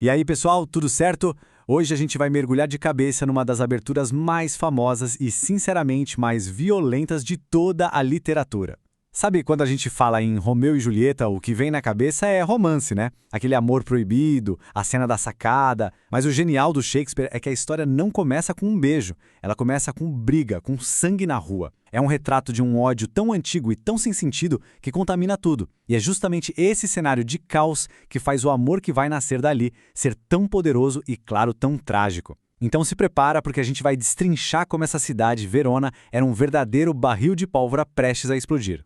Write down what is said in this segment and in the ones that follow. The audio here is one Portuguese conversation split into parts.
E aí, pessoal, tudo certo? Hoje a gente vai mergulhar de cabeça numa das aberturas mais famosas e, sinceramente, mais violentas de toda a literatura. Sabe quando a gente fala em Romeu e Julieta, o que vem na cabeça é romance, né? Aquele amor proibido, a cena da sacada. Mas o genial do Shakespeare é que a história não começa com um beijo, ela começa com briga, com sangue na rua. É um retrato de um ódio tão antigo e tão sem sentido que contamina tudo. E é justamente esse cenário de caos que faz o amor que vai nascer dali ser tão poderoso e, claro, tão trágico. Então se prepara porque a gente vai destrinchar como essa cidade, Verona, era um verdadeiro barril de pólvora prestes a explodir.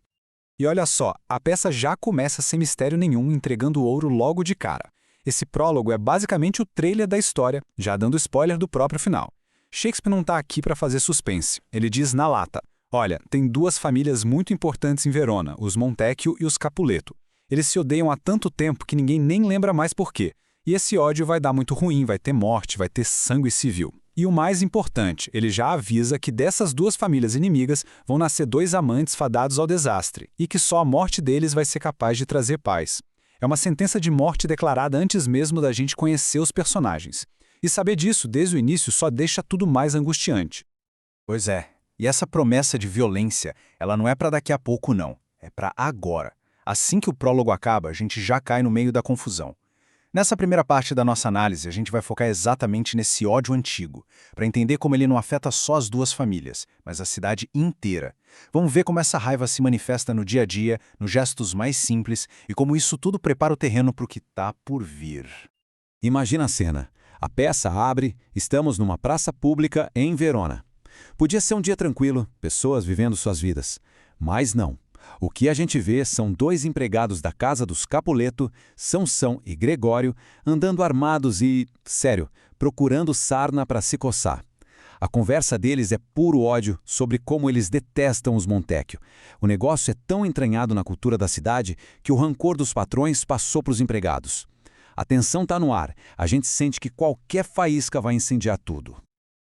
E olha só, a peça já começa sem mistério nenhum, entregando o ouro logo de cara. Esse prólogo é basicamente o trailer da história, já dando spoiler do próprio final. Shakespeare não está aqui para fazer suspense. Ele diz na lata: olha, tem duas famílias muito importantes em Verona, os Montecchio e os Capuleto. Eles se odeiam há tanto tempo que ninguém nem lembra mais por quê. E esse ódio vai dar muito ruim, vai ter morte, vai ter sangue civil. E o mais importante, ele já avisa que dessas duas famílias inimigas vão nascer dois amantes fadados ao desastre, e que só a morte deles vai ser capaz de trazer paz. É uma sentença de morte declarada antes mesmo da gente conhecer os personagens. E saber disso desde o início só deixa tudo mais angustiante. Pois é, e essa promessa de violência, ela não é para daqui a pouco não, é para agora. Assim que o prólogo acaba, a gente já cai no meio da confusão. Nessa primeira parte da nossa análise, a gente vai focar exatamente nesse ódio antigo, para entender como ele não afeta só as duas famílias, mas a cidade inteira. Vamos ver como essa raiva se manifesta no dia a dia, nos gestos mais simples, e como isso tudo prepara o terreno para o que está por vir. Imagina a cena. A peça abre, estamos numa praça pública em Verona. Podia ser um dia tranquilo, pessoas vivendo suas vidas. Mas não. O que a gente vê são dois empregados da casa dos Capuleto, Sansão e Gregório, andando armados e, sério, procurando sarna para se coçar. A conversa deles é puro ódio sobre como eles detestam os Montecchio. O negócio é tão entranhado na cultura da cidade que o rancor dos patrões passou para os empregados. A tensão está no ar, a gente sente que qualquer faísca vai incendiar tudo.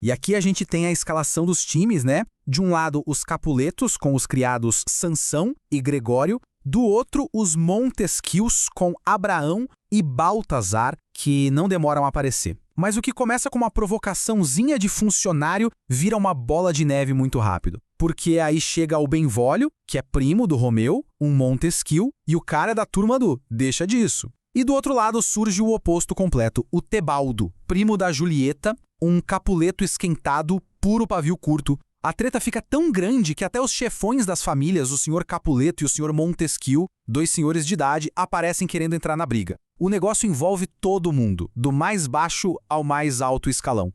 E aqui a gente tem a escalação dos times, né? De um lado, os Capuletos, com os criados Sansão e Gregório. Do outro, os Montesquios, com Abraão e Baltazar, que não demoram a aparecer. Mas o que começa com uma provocaçãozinha de funcionário vira uma bola de neve muito rápido. Porque aí chega o Benvolio, que é primo do Romeu, um Montesquieu, e o cara é da turma do deixa disso. E do outro lado surge o oposto completo, o Tebaldo, primo da Julieta, um Capuleto esquentado, puro pavio curto. A treta fica tão grande que até os chefões das famílias, o Sr. Capuleto e o Sr. Montesquieu, dois senhores de idade, aparecem querendo entrar na briga. O negócio envolve todo mundo, do mais baixo ao mais alto escalão.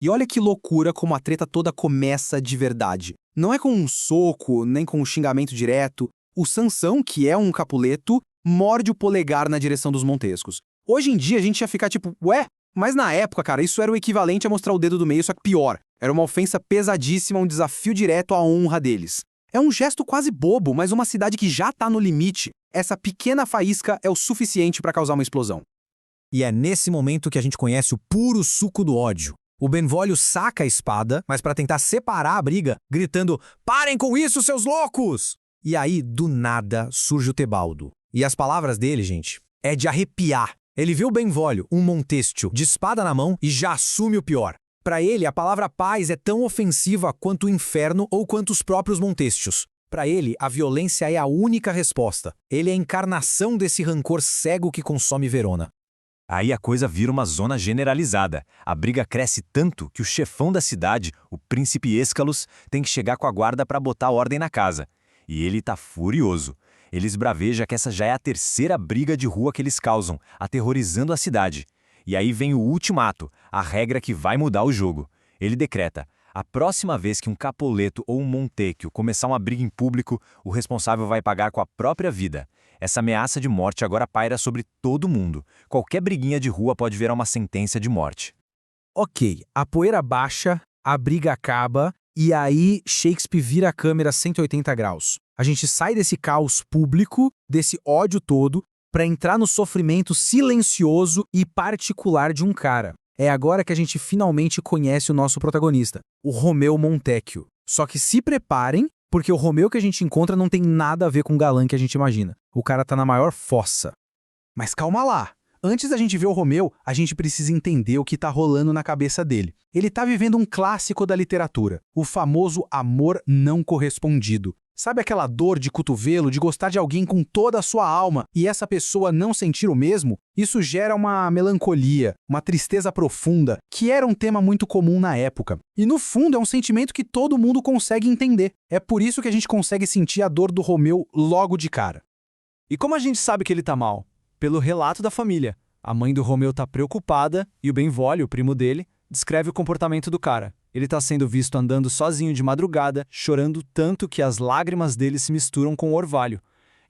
E olha que loucura como a treta toda começa de verdade. Não é com um soco, nem com um xingamento direto. O Sansão, que é um Capuleto, morde o polegar na direção dos Montescos. Hoje em dia a gente ia ficar tipo, ué? Mas na época, cara, isso era o equivalente a mostrar o dedo do meio, só que pior. Era uma ofensa pesadíssima, um desafio direto à honra deles. É um gesto quase bobo, mas uma cidade que já tá no limite, essa pequena faísca é o suficiente para causar uma explosão. E é nesse momento que a gente conhece o puro suco do ódio. O Benvolio saca a espada, mas para tentar separar a briga, gritando, parem com isso, seus loucos! E aí, do nada, surge o Tebaldo. E as palavras dele, gente, é de arrepiar. Ele vê o Benvolio, um Montesquieu, de espada na mão e já assume o pior. Para ele, a palavra paz é tão ofensiva quanto o inferno ou quanto os próprios Montesquios. Para ele, a violência é a única resposta. Ele é a encarnação desse rancor cego que consome Verona. Aí a coisa vira uma zona generalizada. A briga cresce tanto que o chefão da cidade, o príncipe Êscalos, tem que chegar com a guarda para botar ordem na casa. E ele tá furioso. Ele esbraveja que essa já é a terceira briga de rua que eles causam, aterrorizando a cidade. E aí vem o ultimato, a regra que vai mudar o jogo. Ele decreta: a próxima vez que um Capuleto ou um Montecchio começar uma briga em público, o responsável vai pagar com a própria vida. Essa ameaça de morte agora paira sobre todo mundo. Qualquer briguinha de rua pode virar uma sentença de morte. Ok, a poeira baixa, a briga acaba, e aí Shakespeare vira a câmera 180 graus. A gente sai desse caos público, desse ódio todo, para entrar no sofrimento silencioso e particular de um cara. É agora que a gente finalmente conhece o nosso protagonista, o Romeu Montecchio. Só que se preparem, porque o Romeu que a gente encontra não tem nada a ver com o galã que a gente imagina. O cara tá na maior fossa. Mas calma lá. Antes da gente ver o Romeu, a gente precisa entender o que tá rolando na cabeça dele. Ele tá vivendo um clássico da literatura, o famoso amor não correspondido. Sabe aquela dor de cotovelo de gostar de alguém com toda a sua alma e essa pessoa não sentir o mesmo? Isso gera uma melancolia, uma tristeza profunda, que era um tema muito comum na época. E no fundo é um sentimento que todo mundo consegue entender. É por isso que a gente consegue sentir a dor do Romeu logo de cara. E como a gente sabe que ele tá mal? Pelo relato da família. A mãe do Romeu tá preocupada e o Benvolio, o primo dele, descreve o comportamento do cara. Ele está sendo visto andando sozinho de madrugada, chorando tanto que as lágrimas dele se misturam com o orvalho.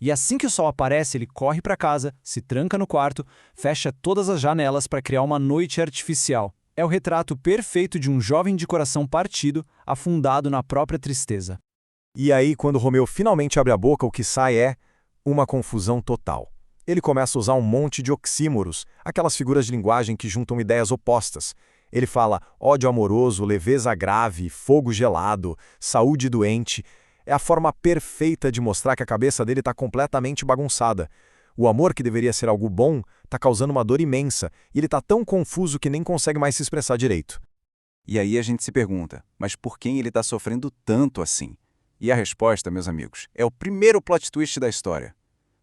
E assim que o sol aparece, ele corre para casa, se tranca no quarto, fecha todas as janelas para criar uma noite artificial. É o retrato perfeito de um jovem de coração partido, afundado na própria tristeza. E aí, quando Romeu finalmente abre a boca, o que sai é uma confusão total. Ele começa a usar um monte de oxímoros, aquelas figuras de linguagem que juntam ideias opostas. Ele fala ódio amoroso, leveza grave, fogo gelado, saúde doente. É a forma perfeita de mostrar que a cabeça dele está completamente bagunçada. O amor, que deveria ser algo bom, está causando uma dor imensa, e ele está tão confuso que nem consegue mais se expressar direito. E aí a gente se pergunta, mas por quem ele está sofrendo tanto assim? E a resposta, meus amigos, é o primeiro plot twist da história.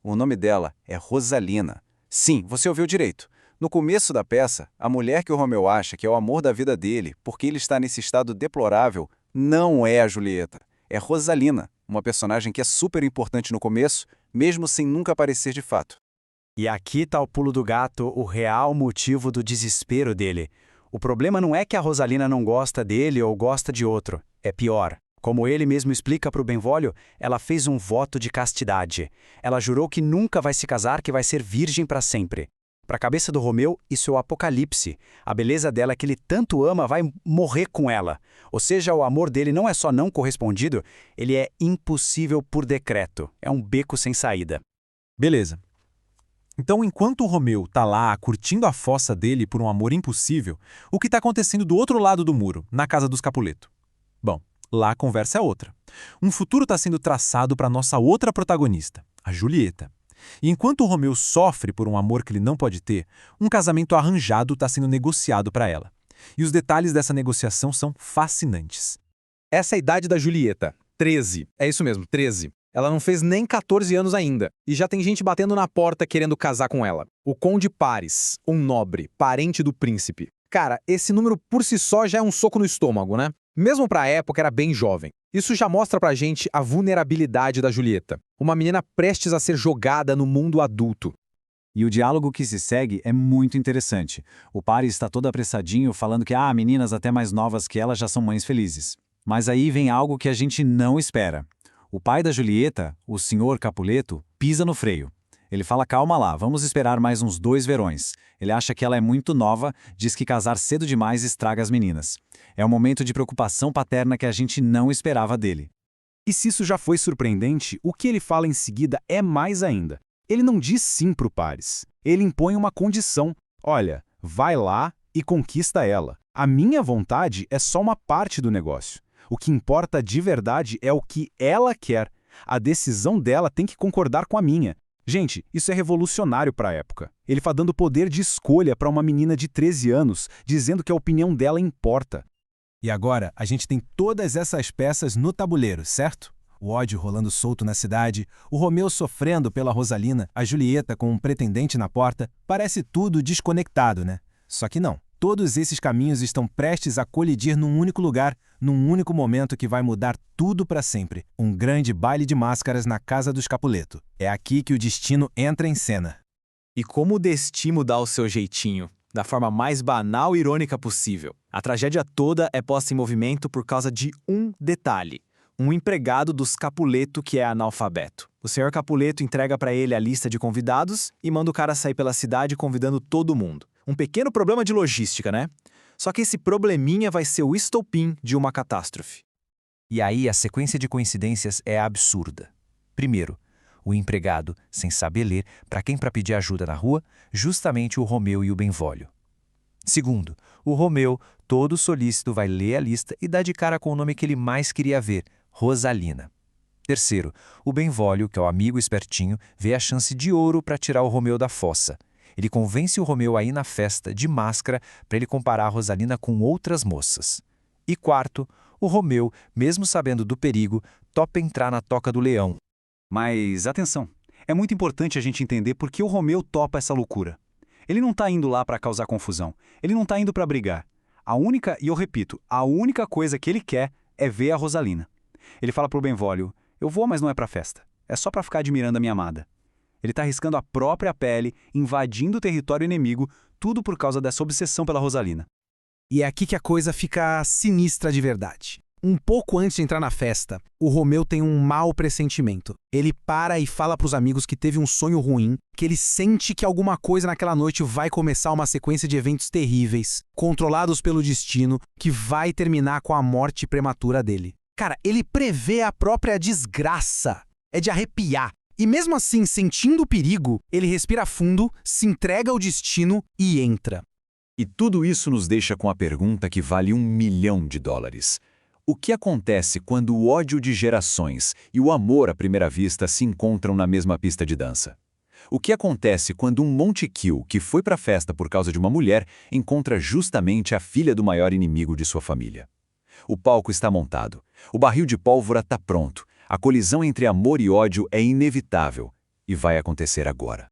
O nome dela é Rosalina. Sim, você ouviu direito. No começo da peça, a mulher que o Romeu acha que é o amor da vida dele, porque ele está nesse estado deplorável, não é a Julieta. É Rosalina, uma personagem que é super importante no começo, mesmo sem nunca aparecer de fato. E aqui tá o pulo do gato, o real motivo do desespero dele. O problema não é que a Rosalina não gosta dele ou gosta de outro. É pior. Como ele mesmo explica para o Benvolio, ela fez um voto de castidade. Ela jurou que nunca vai se casar, que vai ser virgem para sempre. Para a cabeça do Romeu, isso é o apocalipse. A beleza dela que ele tanto ama vai morrer com ela. Ou seja, o amor dele não é só não correspondido, ele é impossível por decreto. É um beco sem saída. Beleza. Então, enquanto o Romeu tá lá curtindo a fossa dele por um amor impossível, o que tá acontecendo do outro lado do muro, na casa dos Capuleto? Bom, lá a conversa é outra. Um futuro está sendo traçado para nossa outra protagonista, a Julieta. E enquanto o Romeu sofre por um amor que ele não pode ter, um casamento arranjado está sendo negociado para ela. E os detalhes dessa negociação são fascinantes. Essa é a idade da Julieta, 13. É isso mesmo, 13. Ela não fez nem 14 anos ainda, e já tem gente batendo na porta querendo casar com ela. O Conde Paris, um nobre, parente do príncipe. Cara, esse número por si só já é um soco no estômago, né? Mesmo pra época, era bem jovem. Isso já mostra pra gente a vulnerabilidade da Julieta. Uma menina prestes a ser jogada no mundo adulto. E o diálogo que se segue é muito interessante. O Paris está todo apressadinho, falando que meninas até mais novas que ela já são mães felizes. Mas aí vem algo que a gente não espera. O pai da Julieta, o Sr. Capuleto, pisa no freio. Ele fala, calma lá, vamos esperar mais uns 2 verões. Ele acha que ela é muito nova, diz que casar cedo demais estraga as meninas. É um momento de preocupação paterna que a gente não esperava dele. E se isso já foi surpreendente, o que ele fala em seguida é mais ainda. Ele não diz sim pro Paris. Ele impõe uma condição. Olha, vai lá e conquista ela. A minha vontade é só uma parte do negócio. O que importa de verdade é o que ela quer. A decisão dela tem que concordar com a minha. Gente, isso é revolucionário para a época. Ele está dando poder de escolha para uma menina de 13 anos, dizendo que a opinião dela importa. E agora, a gente tem todas essas peças no tabuleiro, certo? O ódio rolando solto na cidade, o Romeu sofrendo pela Rosalina, a Julieta com um pretendente na porta, parece tudo desconectado, né? Só que não. Todos esses caminhos estão prestes a colidir num único lugar, num único momento que vai mudar tudo para sempre. Um grande baile de máscaras na casa dos Capuleto. É aqui que o destino entra em cena. E como o destino dá o seu jeitinho, da forma mais banal e irônica possível. A tragédia toda é posta em movimento por causa de um detalhe. Um empregado dos Capuleto que é analfabeto. O Sr. Capuleto entrega para ele a lista de convidados e manda o cara sair pela cidade convidando todo mundo. Um pequeno problema de logística, né? Só que esse probleminha vai ser o estopim de uma catástrofe. E aí a sequência de coincidências é absurda. Primeiro, o empregado, sem saber ler, para quem para pedir ajuda na rua, justamente o Romeu e o Benvolio. Segundo, o Romeu, todo solícito, vai ler a lista e dá de cara com o nome que ele mais queria ver, Rosalina. Terceiro, o Benvolio, que é o amigo espertinho, vê a chance de ouro para tirar o Romeu da fossa. Ele convence o Romeu a ir na festa, de máscara, para ele comparar a Rosalina com outras moças. E quarto, o Romeu, mesmo sabendo do perigo, topa entrar na Toca do Leão. Mas, atenção, é muito importante a gente entender por que o Romeu topa essa loucura. Ele não tá indo lá para causar confusão, ele não tá indo para brigar. A única, e eu repito, a única coisa que ele quer é ver a Rosalina. Ele fala pro Benvolio, eu vou, mas não é pra festa. É só pra ficar admirando a minha amada. Ele tá arriscando a própria pele, invadindo o território inimigo, tudo por causa dessa obsessão pela Rosalina. E é aqui que a coisa fica sinistra de verdade. Um pouco antes de entrar na festa, o Romeu tem um mau pressentimento. Ele para e fala pros amigos que teve um sonho ruim, que ele sente que alguma coisa naquela noite vai começar uma sequência de eventos terríveis, controlados pelo destino, que vai terminar com a morte prematura dele. Cara, ele prevê a própria desgraça. É de arrepiar. E mesmo assim, sentindo o perigo, ele respira fundo, se entrega ao destino e entra. E tudo isso nos deixa com a pergunta que vale $1 milhão. O que acontece quando o ódio de gerações e o amor à primeira vista se encontram na mesma pista de dança? O que acontece quando um Montekill, que foi para a festa por causa de uma mulher, encontra justamente a filha do maior inimigo de sua família? O palco está montado. O barril de pólvora está pronto. A colisão entre amor e ódio é inevitável. E vai acontecer agora.